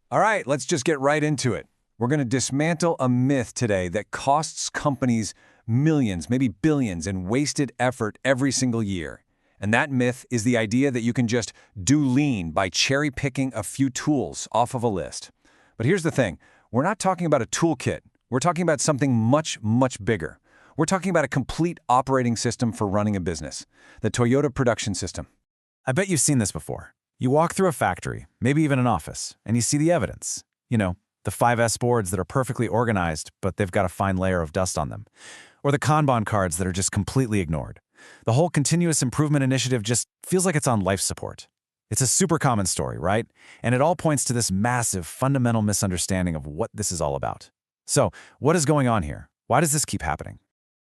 All right, let's just get right into it. We're going to dismantle a myth today that costs companies millions, maybe billions, in wasted effort every single year. And that myth is the idea that you can just do lean by cherry-picking a few tools off of a list. But here's the thing. We're not talking about a toolkit. We're talking about something much, much bigger. We're talking about a complete operating system for running a business, the Toyota Production System. I bet you've seen this before. You walk through a factory, maybe even an office, and you see the evidence. The 5S boards that are perfectly organized, but they've got a fine layer of dust on them. Or the Kanban cards that are just completely ignored. The whole continuous improvement initiative just feels like it's on life support. It's a super common story, right? And it all points to this massive, fundamental misunderstanding of what this is all about. So, what is going on here? Why does this keep happening?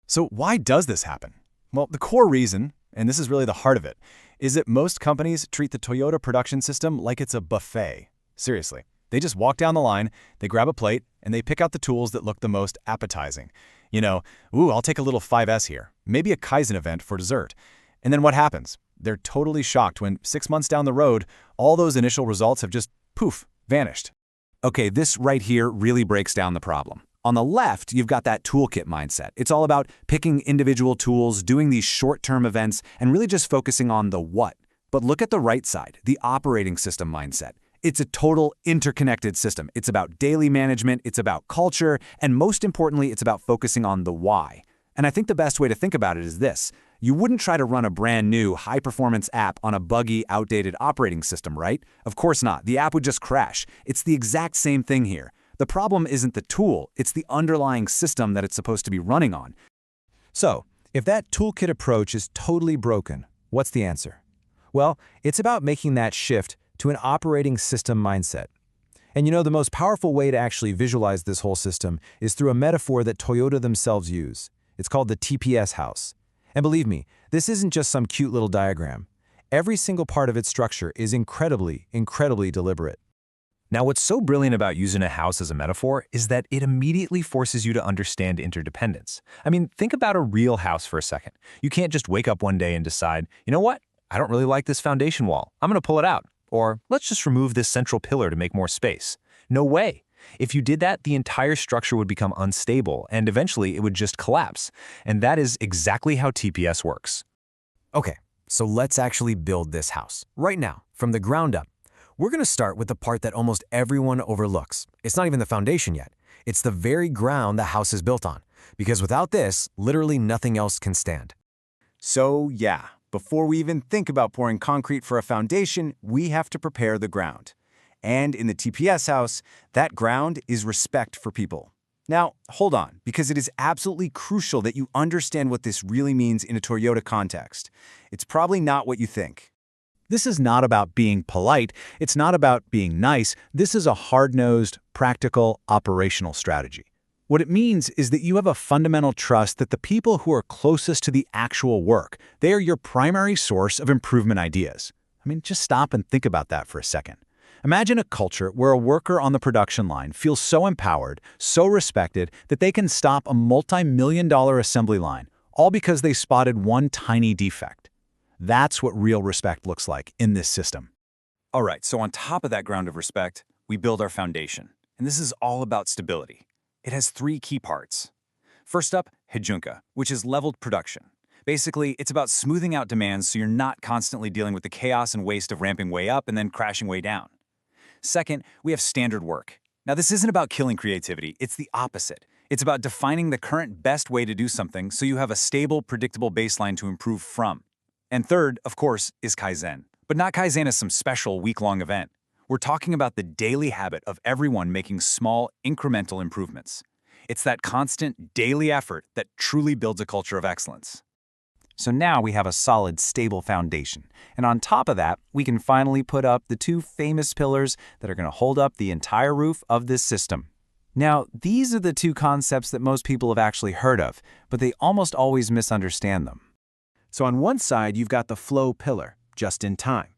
So why does this happen? Well, the core reason, and this is really the heart of it, is that most companies treat the Toyota production system like it's a buffet. Seriously. They just walk down the line, they grab a plate, and they pick out the tools that look the most appetizing. I'll take a little 5S here, maybe a Kaizen event for dessert. And then what happens? They're totally shocked when 6 months down the road, all those initial results have just, poof, vanished. Okay, this right here really breaks down the problem. On the left, you've got that toolkit mindset. It's all about picking individual tools, doing these short-term events, and really just focusing on the what. But look at the right side, the operating system mindset. It's a total interconnected system. It's about daily management, it's about culture, and most importantly, it's about focusing on the why. And I think the best way to think about it is this. You wouldn't try to run a brand new, high-performance app on a buggy, outdated operating system, right? Of course not. The app would just crash. It's the exact same thing here. The problem isn't the tool, it's the underlying system that it's supposed to be running on. So, if that toolkit approach is totally broken, what's the answer? Well, it's about making that shift to an operating system mindset. And the most powerful way to actually visualize this whole system is through a metaphor that Toyota themselves use. It's called the TPS house. And believe me, this isn't just some cute little diagram. Every single part of its structure is incredibly, incredibly deliberate. Now, what's so brilliant about using a house as a metaphor is that it immediately forces you to understand interdependence. I mean, think about a real house for a second. You can't just wake up one day and decide, you know what? I don't really like this foundation wall. I'm going to pull it out. Or let's just remove this central pillar to make more space. No way. If you did that, the entire structure would become unstable, and eventually it would just collapse. And that is exactly how TPS works. Okay, so let's actually build this house, right now, from the ground up. We're going to start with the part that almost everyone overlooks. It's not even the foundation yet. It's the very ground the house is built on. Because without this, literally nothing else can stand. So yeah, before we even think about pouring concrete for a foundation, we have to prepare the ground. And in the TPS house, that ground is respect for people. Now, hold on, because it is absolutely crucial that you understand what this really means in a Toyota context. It's probably not what you think. This is not about being polite. It's not about being nice. This is a hard-nosed, practical, operational strategy. What it means is that you have a fundamental trust that the people who are closest to the actual work, they are your primary source of improvement ideas. I mean, just stop and think about that for a second. Imagine a culture where a worker on the production line feels so empowered, so respected, that they can stop a multi-million-dollar assembly line, all because they spotted one tiny defect. That's what real respect looks like in this system. All right, so on top of that ground of respect, we build our foundation. And this is all about stability. It has 3 key parts. First up, Hejunka, which is leveled production. Basically, it's about smoothing out demands so you're not constantly dealing with the chaos and waste of ramping way up and then crashing way down. Second, we have standard work. Now, this isn't about killing creativity, it's the opposite. It's about defining the current best way to do something so you have a stable, predictable baseline to improve from. And third, of course, is Kaizen. But not Kaizen as some special week-long event. We're talking about the daily habit of everyone making small, incremental improvements. It's that constant, daily effort that truly builds a culture of excellence. So now we have a solid, stable foundation. And on top of that, we can finally put up the 2 famous pillars that are going to hold up the entire roof of this system. Now, these are the 2 concepts that most people have actually heard of, but they almost always misunderstand them. So on one side, you've got the flow pillar, just in time.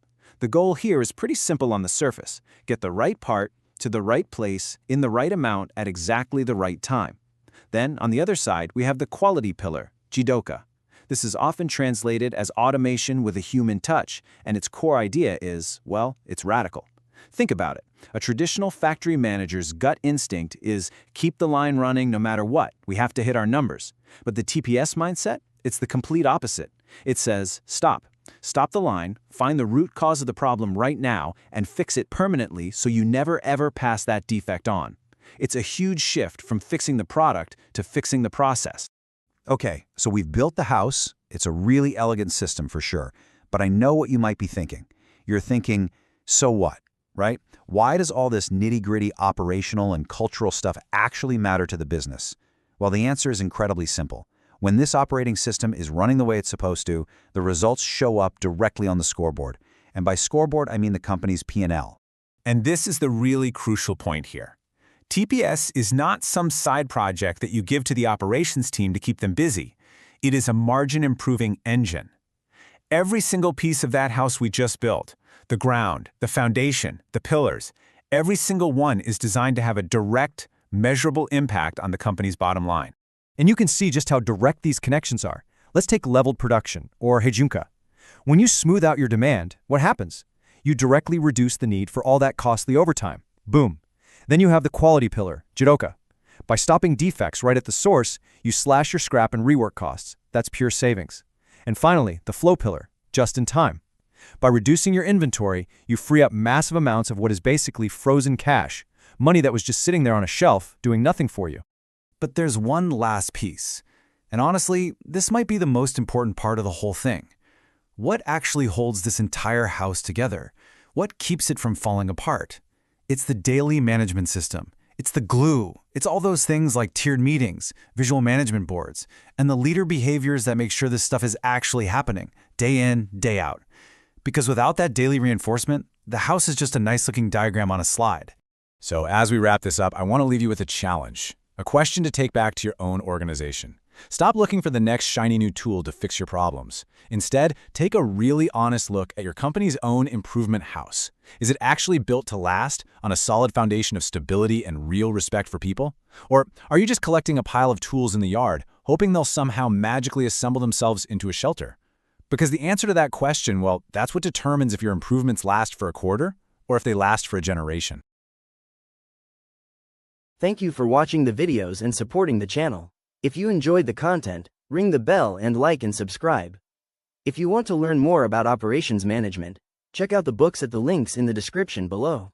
The goal here is pretty simple on the surface. Get the right part to the right place in the right amount at exactly the right time. Then, on the other side, we have the quality pillar, Jidoka. This is often translated as automation with a human touch, and its core idea is, well, it's radical. Think about it. A traditional factory manager's gut instinct is keep the line running no matter what. We have to hit our numbers. But the TPS mindset, it's the complete opposite. It says, stop. Stop the line, find the root cause of the problem right now, and fix it permanently so you never ever pass that defect on. It's a huge shift from fixing the product to fixing the process. Okay, so we've built the house. It's a really elegant system for sure. But I know what you might be thinking. You're thinking, so what, right? Why does all this nitty-gritty operational and cultural stuff actually matter to the business? Well, the answer is incredibly simple. When this operating system is running the way it's supposed to, the results show up directly on the scoreboard. And by scoreboard, I mean the company's P&L. And this is the really crucial point here. TPS is not some side project that you give to the operations team to keep them busy. It is a margin-improving engine. Every single piece of that house we just built, the ground, the foundation, the pillars, every single one is designed to have a direct, measurable impact on the company's bottom line. And you can see just how direct these connections are. Let's take leveled production, or Hejunka. When you smooth out your demand, what happens? You directly reduce the need for all that costly overtime. Boom. Then you have the quality pillar, Jiroka. By stopping defects right at the source, you slash your scrap and rework costs. That's pure savings. And finally, the flow pillar, just in time. By reducing your inventory, you free up massive amounts of what is basically frozen cash, money that was just sitting there on a shelf doing nothing for you. But there's one last piece. And honestly, this might be the most important part of the whole thing. What actually holds this entire house together? What keeps it from falling apart? It's the daily management system. It's the glue. It's all those things like tiered meetings, visual management boards, and the leader behaviors that make sure this stuff is actually happening, day in, day out. Because without that daily reinforcement, the house is just a nice-looking diagram on a slide. So as we wrap this up, I want to leave you with a challenge, a question to take back to your own organization. Stop looking for the next shiny new tool to fix your problems. Instead, take a really honest look at your company's own improvement house. Is it actually built to last on a solid foundation of stability and real respect for people? Or are you just collecting a pile of tools in the yard, hoping they'll somehow magically assemble themselves into a shelter? Because the answer to that question, well, that's what determines if your improvements last for a quarter or if they last for a generation. Thank you for watching the videos and supporting the channel. If you enjoyed the content, ring the bell and like and subscribe. If you want to learn more about operations management, check out the books at the links in the description below.